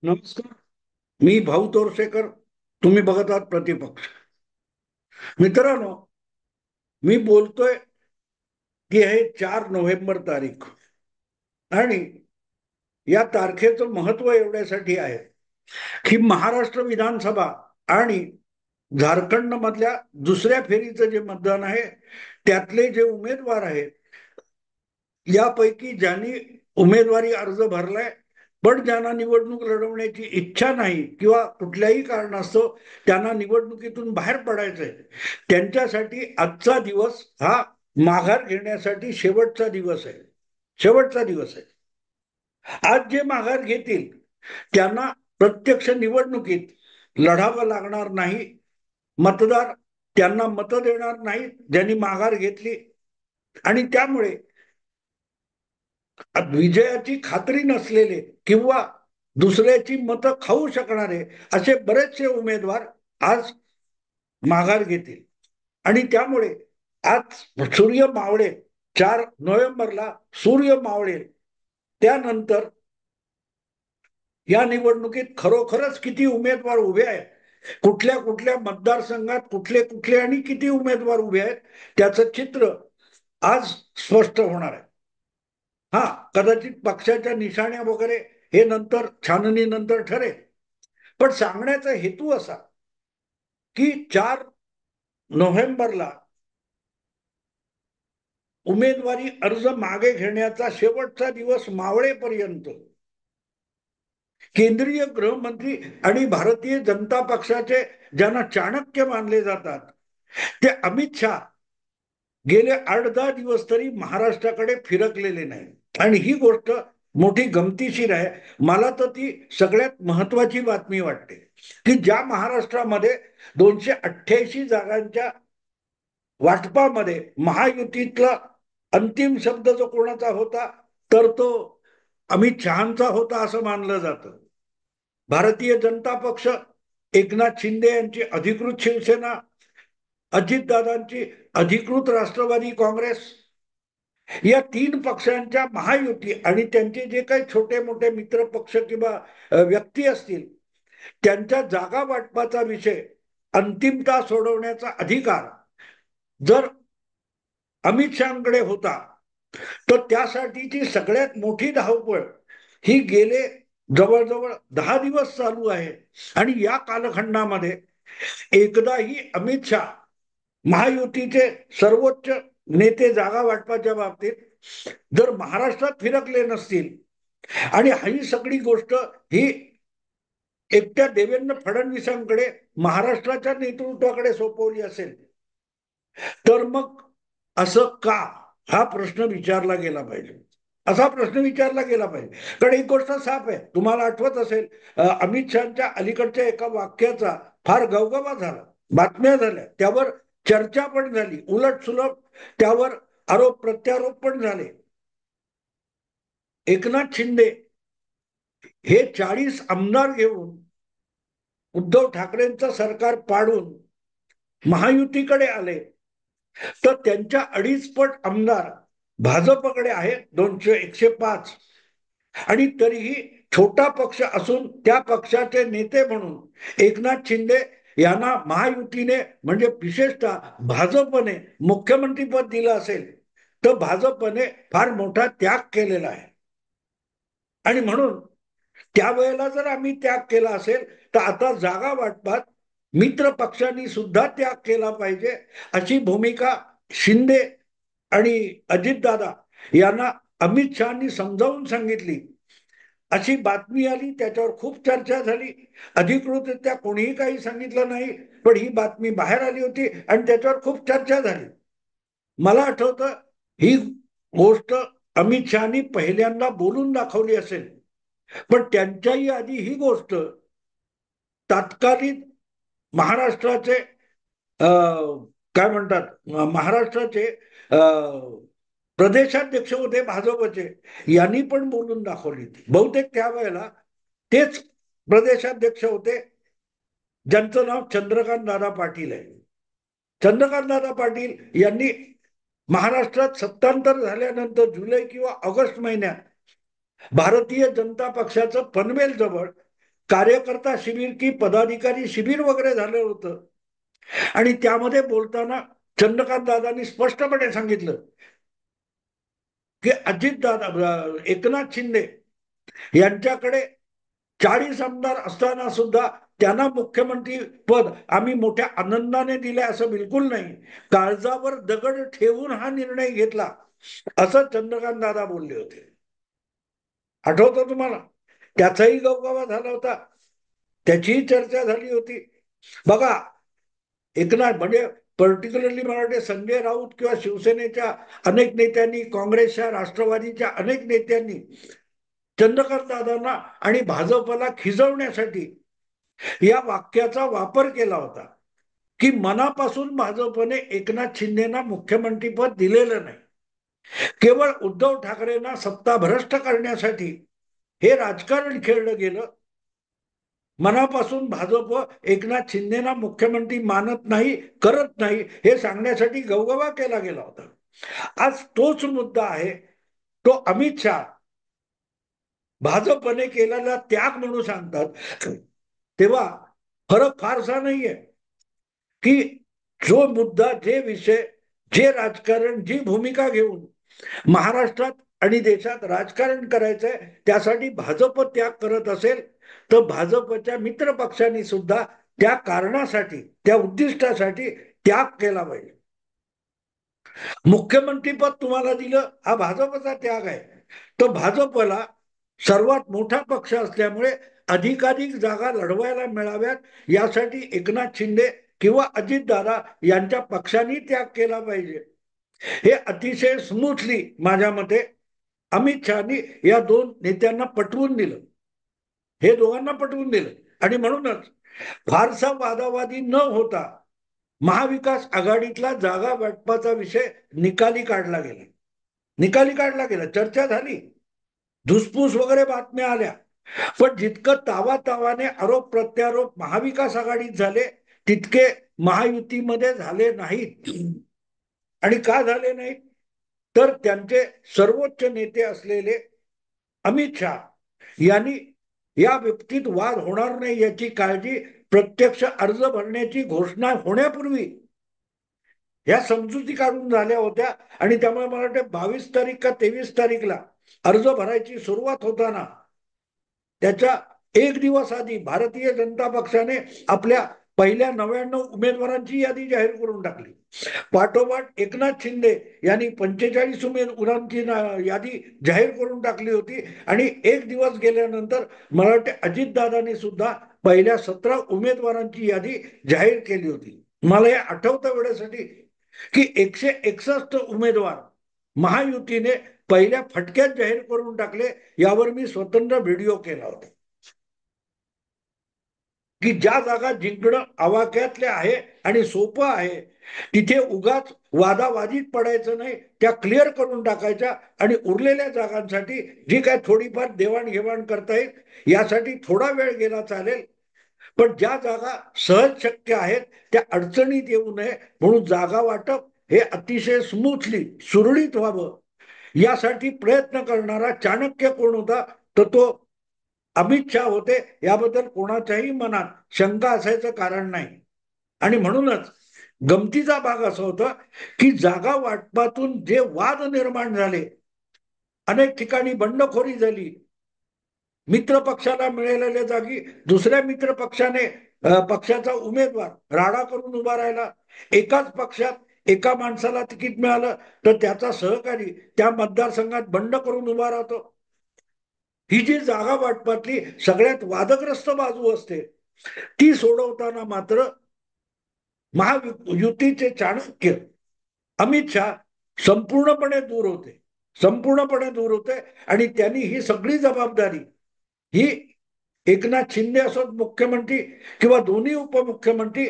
नमस्कार. मी भाऊ तोरसेकर. तुम्ही बघत आहात प्रतिपक्ष. मित्रांनो, मी बोलतोय की हे 4 नोव्हेंबर तारीख, आणि या तारखेचं महत्व एवढ्यासाठी आहे की महाराष्ट्र विधानसभा आणि झारखंड मधल्या दुसऱ्या फेरीचं जे मतदान आहे त्यातले जे उमेदवार आहेत, यापैकी ज्यांनी उमेदवारी अर्ज भरलाय पण ज्यांना निवडणूक लढवण्याची इच्छा नाही किंवा कुठल्याही कारणास्तव त्यांना निवडणुकीतून बाहेर पडायचंय, त्यांच्यासाठी आजचा दिवस हा माघार घेण्यासाठी शेवटचा दिवस आहे. शेवटचा दिवस आहे. आज जे माघार घेतील त्यांना प्रत्यक्ष निवडणुकीत लढावं लागणार नाही. मतदार त्यांना मतं देणार नाहीत ज्यांनी माघार घेतली, आणि त्यामुळे विजयाची खात्री नसलेले किंवा दुसऱ्याची मतं खाऊ शकणारे असे बरेचसे उमेदवार आज माघार घेतील. आणि त्यामुळे आज सूर्य मावळेल. 4 नोव्हेंबरला सूर्य मावळेल. त्यानंतर या निवडणुकीत खरोखरच किती उमेदवार उभे आहेत, कुठल्या कुठल्या मतदारसंघात कुठले कुठले आणि किती उमेदवार उभे आहेत, त्याचं चित्र आज स्पष्ट होणार आहे. हा, कदाचित पक्षाच्या निशाण्या वगैरे हे नंतर छाननीनंतर ठरेल, पण सांगण्याचा हेतू असा की 4 नोव्हेंबरला उमेदवारी अर्ज मागे घेण्याचा शेवटचा दिवस मावळेपर्यंत केंद्रीय गृहमंत्री आणि भारतीय जनता पक्षाचे ज्यांना चाणक्य मानले जातात ते अमित शहा गेले 8-10 दिवस तरी महाराष्ट्राकडे फिरकलेले नाही. आणि ही गोष्ट मोठी गमतीशीर आहे. मला तर ती सगळ्यात महत्वाची बातमी वाटते की ज्या महाराष्ट्रामध्ये 288 जागांच्या वाटपामध्ये महायुतीतला अंतिम शब्द जो कोणाचा होता तर तो अमित शहाचा होता असं मानलं जातं. भारतीय जनता पक्ष, एकनाथ शिंदे यांची अधिकृत शिवसेना, अजितदादांची अधिकृत राष्ट्रवादी काँग्रेस, या 3 पक्षांच्या महायुती आणि त्यांचे जे काही छोटे मोठे मित्र पक्ष किंवा व्यक्ती असतील त्यांच्या जागा वाटपाचा विषय अंतिमता सोडवण्याचा अधिकार जर अमित शहाकडे होता, तर त्यासाठीची सगळ्यात मोठी धावपळ ही गेले जवळजवळ 10 दिवस चालू आहे. आणि या कालखंडामध्ये एकदाही अमित शहा महायुतीचे सर्वोच्च नेते जागा वाटपाच्या बाबतीत जर महाराष्ट्रात फिरकले नसतील आणि ही सगळी गोष्ट ही एकट्या देवेंद्र फडणवीसांकडे महाराष्ट्राच्या नेतृत्वाकडे सोपवली असेल, तर मग असं का, हा प्रश्न विचारला गेला पाहिजे. असा प्रश्न विचारला गेला पाहिजे. कारण एक गोष्ट साफ आहे, तुम्हाला आठवत असेल अमित शहाच्या अलीकडच्या एका वाक्याचा फार गवगवा झाला, बातम्या झाल्या, त्यावर चर्चा पण झाली, उलट सुलट त्यावर आरोप प्रत्यारोप पण झाले. एकनाथ शिंदे हे 40 आमदार घेऊन उद्धव ठाकरेंचं सरकार पाडून महायुतीकडे आले, तर त्यांच्या 2.5 पट आमदार भाजपकडे आहेत, 105. आणि तरीही छोटा पक्ष असून त्या पक्षाचे नेते म्हणून एकनाथ शिंदे यांना महायुतीने म्हणजे विशेषतः भाजपने मुख्यमंत्रीपद दिलं असेल, तर भाजपने फार मोठा त्याग केलेला आहे. आणि म्हणून त्यावेळेला जर आम्ही त्याग केला असेल, तर आता जागा वाटपात मित्र पक्षांनी सुद्धा त्याग केला पाहिजे, अशी भूमिका शिंदे आणि अजितदादा यांना अमित शहानी समजावून सांगितली. अशी बातमी आली, त्याच्यावर खूप चर्चा झाली. अधिकृतरित्या कोणीही काही सांगितलं नाही, पण ही बातमी बाहेर आली होती आणि त्याच्यावर खूप चर्चा झाली. मला आठवतं ही गोष्ट अमित शहानी पहिल्यांदा बोलून दाखवली असेल, पण त्यांच्याही आधी ही गोष्ट तात्कालिक महाराष्ट्राचे काय म्हणतात महाराष्ट्राचे प्रदेशाध्यक्ष होते भाजपचे, यांनी पण बोलून दाखवली. बहुतेक त्यावेळेला तेच प्रदेशाध्यक्ष होते ज्यांचं नाव चंद्रकांत दादा पाटील आहे. चंद्रकांत दादा पाटील यांनी महाराष्ट्रात सत्तांतर झाल्यानंतर जुलै किंवा ऑगस्ट महिन्यात भारतीय जनता पक्षाचं पनवेल जवळ कार्यकर्ता शिबिर की पदाधिकारी शिबिर वगैरे झालं होतं. आणि त्यामध्ये बोलताना चंद्रकांत दादांनी स्पष्टपणे सांगितलं की अजितदादा, एकनाथ शिंदे यांच्याकडे 40 आमदार असताना सुद्धा त्यांना मुख्यमंत्री पद आम्ही मोठ्या आनंदाने दिले असं बिलकुल नाही. काळजावर दगड ठेवून हा निर्णय घेतला असं चंद्रकांत दादा बोलले होते. आठवतं तुम्हाला? त्याचाही गवगवा झाला होता, त्याचीही चर्चा झाली होती. बघा, एकनाथ म्हणजे पर्टिक्युलरली मला वाटते संजय राऊत किंवा शिवसेनेच्या अनेक नेत्यांनी, काँग्रेसच्या, राष्ट्रवादीच्या अनेक नेत्यांनी चंद्रकांत दादांना आणि भाजपला खिजवण्यासाठी या वाक्याचा वापर केला होता की मनापासून भाजपने एकनाथ शिंदेना मुख्यमंत्रीपद दिलेलं नाही, केवळ उद्धव ठाकरेंना सत्ताभ्रष्ट करण्यासाठी हे राजकारण खेळलं गेलं. मनापासून भाजप एकनाथ शिंदेना मुख्यमंत्री मानत नाही, करत नाही हे सांगण्यासाठी गवगवा केला गेला होता. आज तोच मुद्दा आहे. तो अमित शहा भाजपने केलेला त्याग म्हणून सांगतात. तेव्हा फरक फारसा नाहीये की जो मुद्दा, जे विषय, जे राजकारण, जी भूमिका घेऊन महाराष्ट्रात आणि देशात राजकारण करायचंय त्यासाठी भाजप त्याग करत असेल तर भाजपच्या मित्र पक्षांनी सुद्धा त्या कारणासाठी, त्या उद्दिष्टासाठी त्याग केला पाहिजे. मुख्यमंत्रीपद तुम्हाला दिलं हा भाजपचा त्याग आहे. तर भाजपला सर्वात मोठा पक्ष असल्यामुळे अधिकाधिक जागा लढवायला मिळाव्यात यासाठी एकनाथ शिंदे किंवा अजितदादा यांच्या पक्षांनी त्याग केला पाहिजे. हे अतिशय स्मूथली माझ्या मते अमित शहानी या दोन नेत्यांना पटवून दिलं, हे दोघांना पटवून दिलं. आणि म्हणूनच फारसा वादावादी न होता महाविकास आघाडीतला जागा वाटपाचा विषय निकाली काढला गेला. निकाली काढला गेला, चर्चा झाली, धुसफूस वगैरे बातम्या आल्या, पण जितकं तावातावाने आरोप प्रत्यारोप महाविकास आघाडीत झाले तितके महायुतीमध्ये झाले नाहीत. आणि का झाले नाहीत तर त्यांचे सर्वोच्च नेते असलेले अमित शहा यांनी या बाबतीत वाद होणार नाही याची काळजी प्रत्यक्ष अर्ज भरण्याची घोषणा होण्यापूर्वी या समजुती काढून झाल्या होत्या. आणि त्यामुळे मला वाटतं 22 तारीख का 23 तारीखला अर्ज भरायची सुरुवात होताना त्याच्या एक दिवस आधी भारतीय जनता पक्षाने आपल्या पहिल्या 99 उमेदवारांची यादी जाहीर करून टाकली. पाठोपाठ एकनाथ शिंदे यांनी 45 उमेदवारांची यादी जाहीर करून टाकली होती. आणि एक दिवस गेल्यानंतर मला वाटते अजितदादांनी सुद्धा पहिल्या 17 उमेदवारांची यादी जाहीर केली होती. मला हे आठवतं वेळेसाठी की 161 उमेदवार महायुतीने पहिल्या फटक्यात जाहीर करून टाकले. यावर मी स्वतंत्र व्हिडिओ केला होता की ज्या जागा जिंकणं आवाक्यातले आहे आणि सोपं आहे तिथे उगाच वादावादीत पडायचं नाही, त्या क्लिअर करून टाकायच्या आणि उरलेल्या जागांसाठी जी काय थोडीफार देवाणघेवाण करता येईल यासाठी थोडा वेळ गेला चालेल, पण ज्या जागा सहज शक्य आहेत त्या अडचणीत येऊ नये म्हणून जागा वाटप हे अतिशय स्मूथली, सुरळीत व्हावं यासाठी प्रयत्न करणारा चाणक्य कोण होता तर तो अमित शहा होते. याबद्दल कोणाच्याही मनात शंका असायचं कारण नाही. आणि म्हणूनच गमतीचा भाग असा होता की जागा वाटपातून जे वाद निर्माण झाले, अनेक ठिकाणी बंडखोरी झाली, मित्र पक्षाला मिळालेल्या जागी दुसऱ्या मित्र पक्षाने पक्षाचा उमेदवार राडा करून उभा राहिला, एकाच पक्षात एका माणसाला तिकीट मिळालं तर त्याचा सहकारी त्या मतदारसंघात बंड करून उभा राहतो. ही जी जागा वाटपातली सगळ्यात वादग्रस्त बाजू असते ती सोडवताना मात्र महायुतीचे चाणक्य अमित शहा संपूर्णपणे दूर होते, संपूर्णपणे दूर होते. आणि त्यांनी ही सगळी जबाबदारी ही एकनाथ शिंदे असोत मुख्यमंत्री किंवा दोन्ही उपमुख्यमंत्री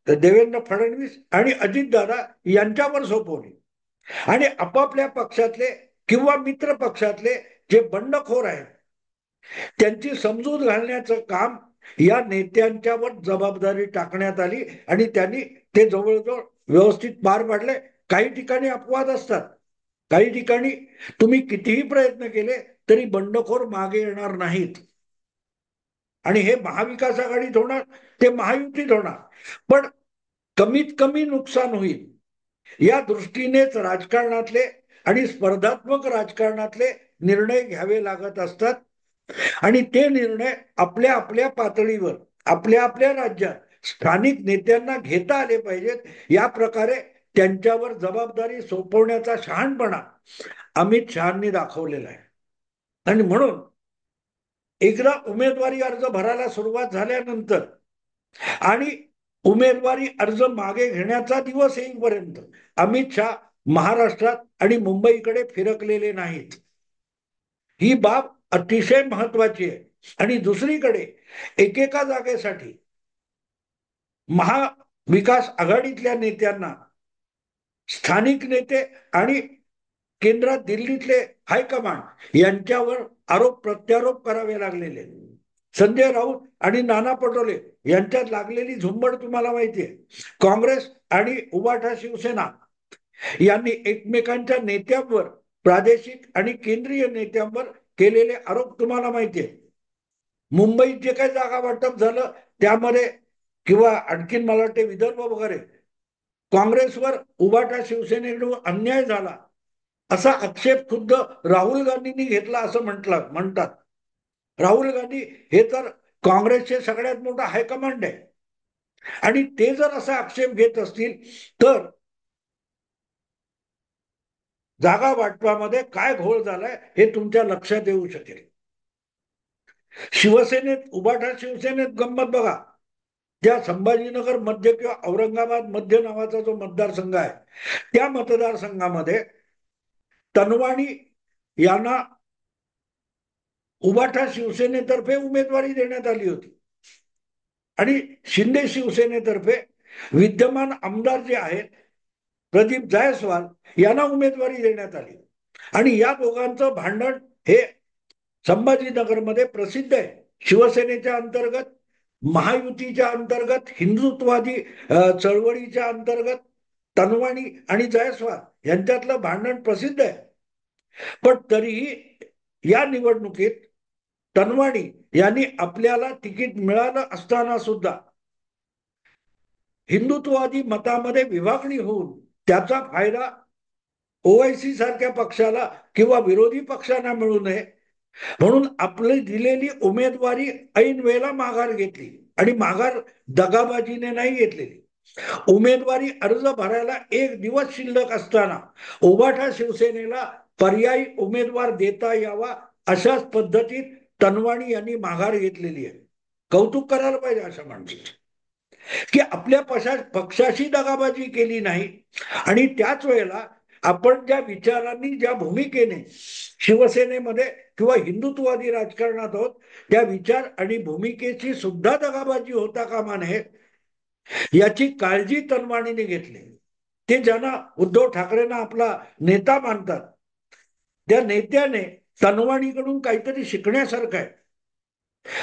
देवेंद्र फडणवीस आणि अजितदादा यांच्यावर सोपवली. आणि आपापल्या पक्षातले किंवा मित्र पक्षातले जे बंडखोर आहेत त्यांची समजूत घालण्याचं काम या नेत्यांच्यावर जबाबदारी टाकण्यात आली आणि त्यांनी ते जवळजवळ व्यवस्थित पार पाडले. काही ठिकाणी अपवाद असतात, काही ठिकाणी तुम्ही कितीही प्रयत्न केले तरी बंडखोर मागे येणार नाहीत. आणि हे महाविकास आघाडीत होणार, ते महायुतीत होणार, पण कमीत कमी नुकसान होईल या दृष्टीनेच राजकारणातले आणि स्पर्धात्मक राजकारणातले निर्णय घ्यावे लागत असतात. आणि ते निर्णय आपल्या आपल्या पातळीवर, आपल्या आपल्या राज्यात स्थानिक नेत्यांना घेता आले पाहिजेत. या प्रकारे त्यांच्यावर जबाबदारी सोपवण्याचा शहाणपणा अमित शहानी दाखवलेला आहे. आणि म्हणून एकदा उमेदवारी अर्ज भरायला सुरुवात झाल्यानंतर आणि उमेदवारी अर्ज मागे घेण्याचा दिवस येईपर्यंत अमित शहा महाराष्ट्रात आणि मुंबईकडे फिरकलेले नाहीत. ही बाब अतिशय महत्वाची आहे. आणि दुसरीकडे एकेका जागेसाठी महाविकास आघाडीतल्या नेत्यांना स्थानिक नेते आणि केंद्रात दिल्लीतले हायकमांड यांच्यावर आरोप प्रत्यारोप करावे लागलेले. संजय राऊत आणि नाना पटोले यांच्यात लागलेली झुंबड तुम्हाला माहिती आहे. काँग्रेस आणि उबाठा शिवसेना यांनी एकमेकांच्या नेत्यांवर, प्रादेशिक आणि केंद्रीय नेत्यांवर केलेले आरोप तुम्हाला माहिती आहे. मुंबईत जे काही जागा वाटप झालं त्यामध्ये किंवा आणखीन मला वाटते विदर्भ वगैरे, काँग्रेसवर उबाठा शिवसेनेकडून अन्याय झाला असा आक्षेप खुद्द राहुल गांधींनी घेतला असं म्हणतात. राहुल गांधी हे तर काँग्रेसचे सगळ्यात मोठा हायकमांड आहे. आणि ते जर असा आक्षेप घेत असतील तर जागा वाटपामध्ये काय घोळ झालाय हे तुमच्या लक्षात येऊ शकेल. शिवसेनेत, उबाठा शिवसेनेत गंमत बघा. ज्या संभाजीनगर मध्य किंवा औरंगाबाद मध्य नावाचा जो मतदारसंघ आहे, त्या मतदारसंघामध्ये तनवाणी यांना उबाठा शिवसेनेतर्फे उमेदवारी देण्यात आली होती आणि शिंदे शिवसेनेतर्फे विद्यमान आमदार जे आहेत प्रदीप जायस्वाल यांना उमेदवारी देण्यात आली. आणि या दोघांचं भांडण हे संभाजीनगरमध्ये प्रसिद्ध आहे. शिवसेनेच्या अंतर्गत, महायुतीच्या अंतर्गत, हिंदुत्ववादी चळवळीच्या अंतर्गत तनवाणी आणि जायस्वाल यांच्यातलं भांडण प्रसिद्ध आहे. पण तरीही या निवडणुकीत तनवाणी यांनी आपल्याला तिकीट मिळालं असताना सुद्धा हिंदुत्ववादी मतामध्ये विभागणी होऊन त्याचा फायदा ओआयसी सारख्या पक्षाला किंवा विरोधी पक्षांना मिळू नये म्हणून आपली दिलेली उमेदवारी ऐन वेळेला माघार घेतली. आणि माघार दगाबाजीने नाही घेतलेली. उमेदवारी अर्ज भरायला एक दिवस शिल्लक असताना उबाठा शिवसेनेला पर्यायी उमेदवार देता यावा अशाच पद्धतीत तनवाणी यांनी माघार घेतलेली आहे. कौतुक करायला पाहिजे अशा माणसाचं की आपल्या पक्षाशी दगाबाजी केली नाही. आणि त्याच वेळेला आपण ज्या विचारांनी, ज्या भूमिकेने शिवसेनेमध्ये किंवा हिंदुत्ववादी राजकारणात आहोत त्या विचार आणि भूमिकेची सुद्धा दगाबाजी होता कामा नये याची काळजी तनवाणीने घेतली. ते ज्यांना उद्धव ठाकरेंना आपला नेता मानतात त्या नेत्याने तनवाणीकडून काहीतरी शिकण्यासारखं आहे.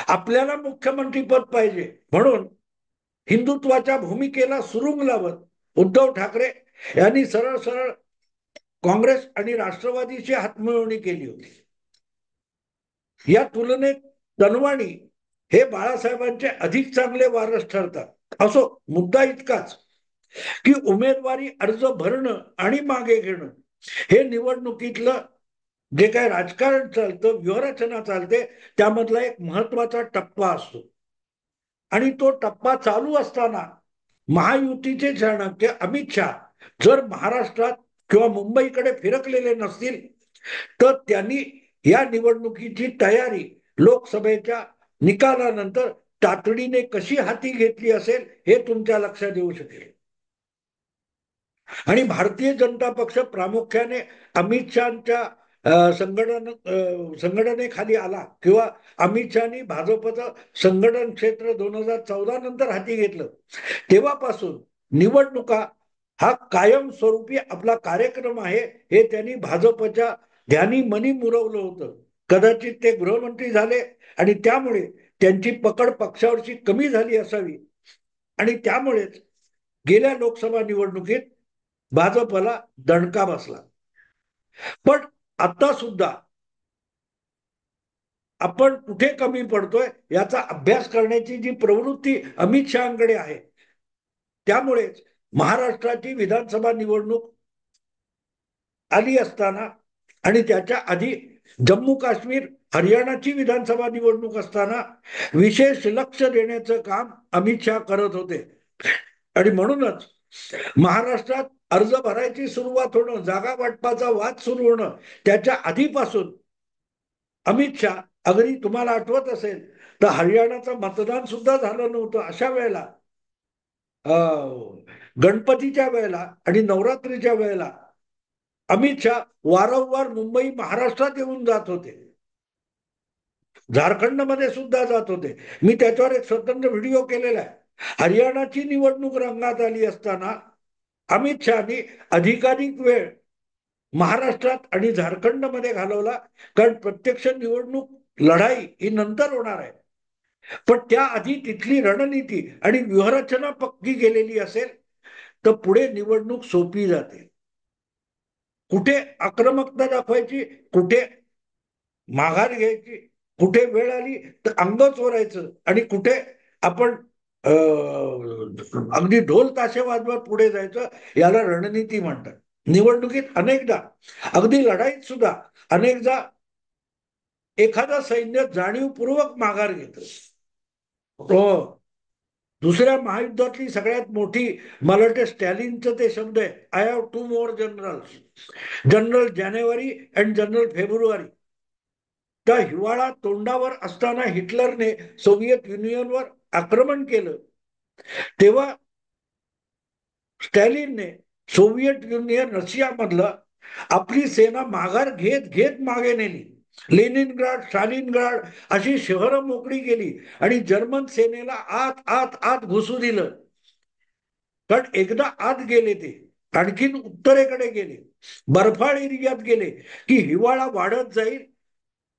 आपल्याला मुख्यमंत्री पद पाहिजे म्हणून हिंदुत्वाच्या भूमिकेला सुरुंग लावत उद्धव ठाकरे यांनी सरळ सरळ काँग्रेस आणि राष्ट्रवादीची हातमिळवणी केली होती. या तुलनेत तनवाणी हे बाळासाहेबांचे अधिक चांगले वारस ठरतात. असो, मुद्दा इतकाच की उमेदवारी अर्ज भरणं आणि मागे घेणं हे निवडणुकीतलं जे काही राजकारण चालतं, व्यूहरचना चालते त्यामधला एक महत्वाचा टप्पा असतो. आणि तो टप्पा चालू असताना महायुतीचे चाणक्य अमित शहा जर महाराष्ट्रात किंवा मुंबईकडे फिरकलेले नसतील तर त्यांनी या निवडणुकीची तयारी लोकसभेच्या निकालानंतर तातडीने कशी हाती घेतली असेल हे तुमच्या लक्षात येऊ शकेल. आणि भारतीय जनता पक्ष प्रामुख्याने अमित शहाच्या संघटनेखाली आला किंवा अमित शहानी भाजपचं संघटन क्षेत्र 2014 नंतर हाती घेतलं तेव्हापासून निवडणुका हा कायमस्वरूपी आपला कार्यक्रम आहे हे त्यांनी भाजपच्या ध्यानी मनी मुरवलं होतं. कदाचित ते गृहमंत्री झाले आणि त्यामुळे त्यांची पकड पक्षावरची कमी झाली असावी आणि त्यामुळेच गेल्या लोकसभा निवडणुकीत भाजपला दणका बसला. पण आता सुद्धा आपण कुठे कमी पडतोय याचा अभ्यास करण्याची जी प्रवृत्ती अमित शहाकडे आहे, त्यामुळेच महाराष्ट्राची विधानसभा निवडणूक आली असताना आणि त्याच्या आधी जम्मू काश्मीर हरियाणाची विधानसभा निवडणूक असताना विशेष लक्ष देण्याचं काम अमित शहा करत होते. आणि म्हणूनच महाराष्ट्रात अर्ज भरायची सुरुवात होणं, जागा वाटपाचा वाद सुरू होणं, त्याच्या आधीपासून अमित शहा, अगदी तुम्हाला आठवत असेल तर हरियाणाचं मतदान सुद्धा झालं नव्हतं अशा वेळेला, गणपतीच्या वेळेला आणि नवरात्रीच्या वेळेला अमित शहा वारंवार मुंबई महाराष्ट्रात येऊन जात होते, झारखंडमध्ये सुद्धा जात होते. मी त्याच्यावर एक स्वतंत्र व्हिडिओ केलेला आहे. हरियाणाची निवडणूक रंगात आली असताना अमित शहानी अधिकाधिक वेळ महाराष्ट्रात आणि झारखंडमध्ये घालवला, कारण प्रत्यक्ष निवडणूक लढाई ही नंतर होणार आहे. पण त्याआधी तिथली रणनीती आणि व्यूहरचना पक्की केलेली असेल तर पुढे निवडणूक सोपी जाते. कुठे आक्रमकता दाखवायची, कुठे माघार घ्यायची, कुठे वेळ आली तर अंग चोरायचं आणि कुठे आपण अगदी ढोल ताशे वाजवत पुढे जायचं, याला रणनीती म्हणतात. निवडणुकीत अनेकदा, अगदी लढाईत सुद्धा अनेकदा एखादा सैन्य जाणीवपूर्वक माघार घेत. दुसऱ्या महायुद्धातली सगळ्यात मोठी, मला वाटतं स्टॅलिनचं ते शब्द आहे, I have two more generals, general January and general February. त्या हिवाळा तोंडावर असताना हिटलरने सोव्हिएत युनियनवर आक्रमण केलं, तेव्हा स्टॅलिनने सोव्हिएट युनियन रशियामधलं आपली सेना माघार घेत घेत मागे नेली. लेनिनग्राड, स्टालिनग्राड अशी शहरं मोकळी केली आणि जर्मन सेनेला आत आत आत घुसू दिलं. कारण एकदा आत गेले ते आणखीन उत्तरेकडे गेले, बर्फाळ एरियात गेले की हिवाळा वाढत जाईल,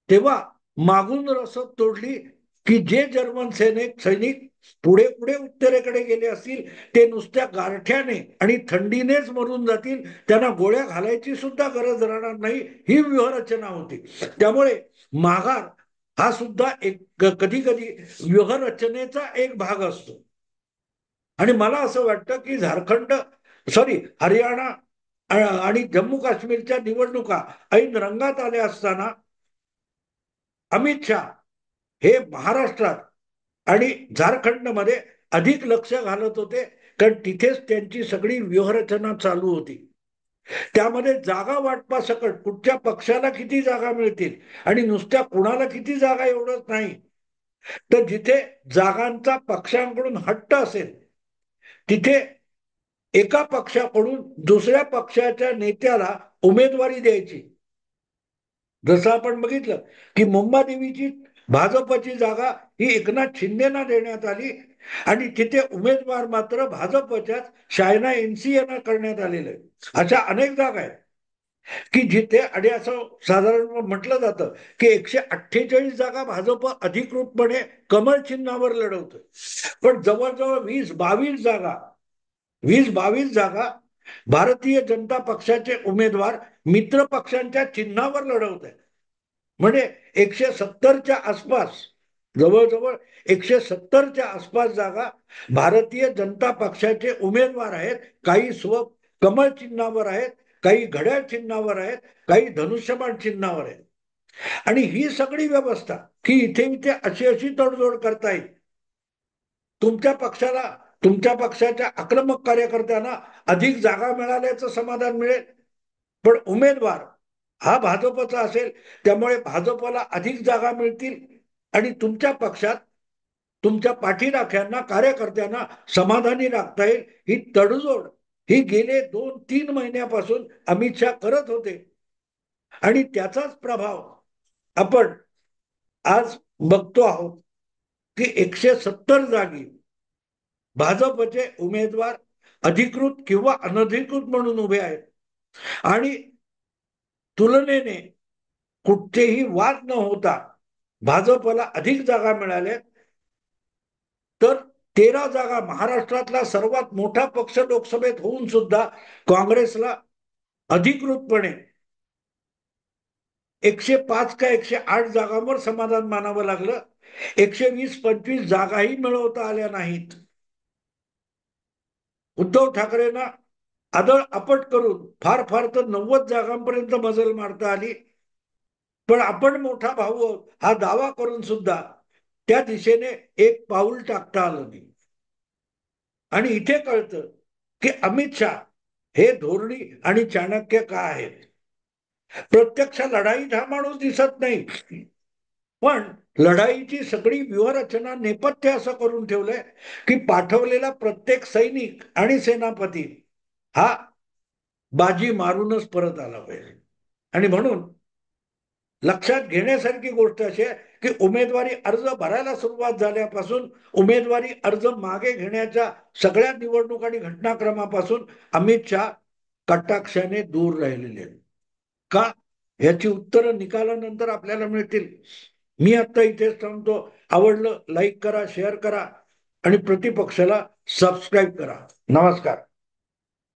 तेव्हा मागून रसद तोडली की जे जर्मन सैनिक पुढे पुढे उत्तरेकडे गेले असतील ते नुसत्या गारठ्याने आणि थंडीनेच मरून जातील, त्यांना गोळ्या घालायची सुद्धा गरज राहणार नाही, ही व्यूहरचना होती. त्यामुळे माघार हा सुद्धा एक कधी कधी व्यूहरचनेचा एक भाग असतो. आणि मला असं वाटतं की हरियाणा आणि जम्मू काश्मीरच्या निवडणुका ऐन रंगात आल्या असताना अमित शहा हे महाराष्ट्रात आणि झारखंडमध्ये अधिक लक्ष घालत होते, कारण तिथेच त्यांची सगळी व्यूहरचना चालू होती. त्यामध्ये जागा वाटपासकट कुठच्या पक्षाला किती जागा मिळतील आणि नुसत्या कुणाला किती जागा एवढंच नाही, तर जिथे जागांचा पक्षांकडून हट्ट असेल तिथे एका पक्षाकडून दुसऱ्या पक्षाच्या नेत्याला उमेदवारी द्यायची. जसं आपण बघितलं की मुंबादेवीची भाजपची जागा ही एकनाथ शिंदेना देण्यात आली आणि तिथे उमेदवार मात्र भाजपच्याच शायना एनसी यांना करण्यात आलेलं आहे. अशा अनेक जागा आहेत की जिथे, आणि असं साधारण म्हटलं जातं की 148 जागा भाजप अधिकृतपणे कमळ चिन्हावर लढवतोय, पण जवळजवळ 20-22 जागा भारतीय जनता पक्षाचे उमेदवार मित्र पक्षांच्या चिन्हावर लढवत आहेत. म्हणजे 170च्या आसपास, जवळजवळ 170च्या आसपास जागा भारतीय जनता पक्षाचे उमेदवार आहेत. काही कमळ चिन्हावर आहेत, काही घड्याळ चिन्हावर आहेत, काही धनुष्यबाण चिन्हावर आहेत. आणि ही सगळी व्यवस्था की इथे इथे अशी अशी तडजोड करता येईल, तुमच्या पक्षाच्या आक्रमक कार्यकर्त्यांना अधिक जागा मिळाल्याचं समाधान मिळेल, पण उमेदवार हा भाजपचा असेल त्यामुळे भाजपला अधिक जागा मिळतील आणि तुमच्या पक्षात तुमच्या पाठीराख्यांना, कार्यकर्त्यांना समाधानी राखता येईल. ही तडजोड ही गेले 2-3 महिन्यापासून अमित शहा करत होते आणि त्याचाच प्रभाव आपण आज बघतो आहोत की 170 जागी भाजपचे उमेदवार अधिकृत किंवा अनधिकृत म्हणून उभे आहेत आणि तुलनेने कुठेही वाद न होता भाजपला अधिक जागा मिळाल्या. तर 13 जागा, महाराष्ट्रातला सर्वात मोठा पक्ष लोकसभेत होऊन सुद्धा काँग्रेसला अधिकृतपणे 105 का 108 जागांवर समाधान मानावं लागलं. 120-125 जागाही मिळवता आल्या नाहीत. उद्धव ठाकरेंना आदळ आपट करून फार फार तर 90 जागांपर्यंत मजल मारता आली. पण आपण मोठा भाऊ आहोत हा दावा करून सुद्धा त्या दिशेने एक पाऊल टाकता आलं नाही. आणि इथे कळतं की अमित शहा हे धोरणी आणि चाणक्य का आहेत. प्रत्यक्ष लढाईत हा माणूस दिसत नाही, पण लढाईची सगळी व्यूहरचना नेपथ्य असं करून ठेवलंय की पाठवलेला प्रत्येक सैनिक आणि सेनापती हा बाजी मारूनच परत आला पाहिजे. आणि म्हणून लक्षात घेण्यासारखी गोष्ट अशी आहे की उमेदवारी अर्ज भरायला सुरुवात झाल्यापासून उमेदवारी अर्ज मागे घेण्याच्या सगळ्या निवडणूक आणि घटनाक्रमापासून अमित शहा कटाक्षाने दूर राहिलेले आहेत. का? याची उत्तरं निकालानंतर आपल्याला मिळतील. मी आता इथेच थांबतो. आवडलं लाईक करा, शेअर करा आणि प्रतिपक्षाला सबस्क्राईब करा. नमस्कार.